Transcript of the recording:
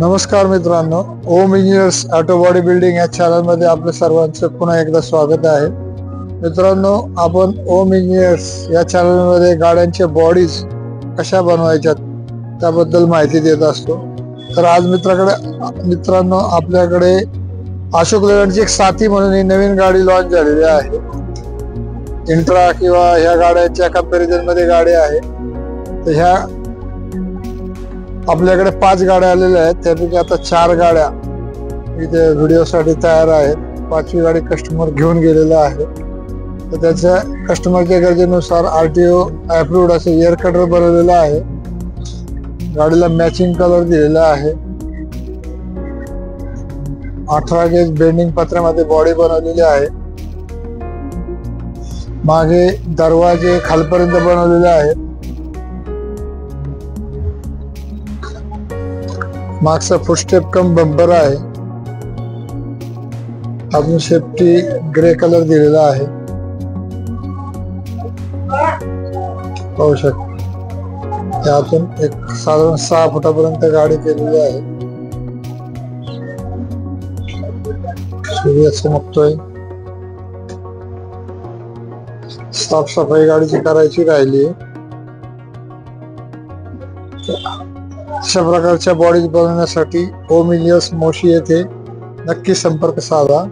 नमस्कार मित्रांनो, ओम engineers auto body building या चॅनल मध्ये आपल्या सर्वांचं पुन्हा एकदा स्वागत आहे. मित्रांनो, आपण ओम इंजिनियर्स या चॅनल मध्ये गाड्यांचे बॉडीज कशा बनवायच्या त्याबद्दल माहिती देत असतो. तर आज मित्रांनो आपल्याकडे अशोक लेलँडची एक साथी म्हणून ही नवीन गाडी लॉन्च झालेली आहे. इंट्रा किंवा ह्या गाड्यांच्या कंपॅरिझन मध्ये गाडी आहे. तर ह्या आपल्याकडे 5 गाड्या आलेल्या आहेत, त्यापैकी आता 4 गाड्या इथे व्हिडिओसाठी तयार आहेत. 5वी गाडी कस्टमर घेऊन गेलेला आहे. तर त्याच्या कस्टमरच्या गरजेनुसार RTO अप्रूव्ड असे एअर कटर बनवलेला आहे. गाडीला मॅचिंग कलर दिलेला आहे. 18 गेज बेंडिंग पत्र्यामध्ये बॉडी बनवलेली आहे. मागे दरवाजे खालपर्यंत बनवलेले आहेत. मागचा फुटस्टेप कम बंपर आहे. अजून सेफ्टी ग्रे कलर दिलेला आहे. पाहू शकता त्यातून एक साधारण 6 फुटापर्यंत गाडी केलेली आहे. सूर्य चमकतोय. साफसफाई गाडीची करायची राहिली. अशा प्रकारच्या बॉडीज बनवण्यासाठी ओम इंजिनियर्स मोशी येथे नक्की संपर्क साधा.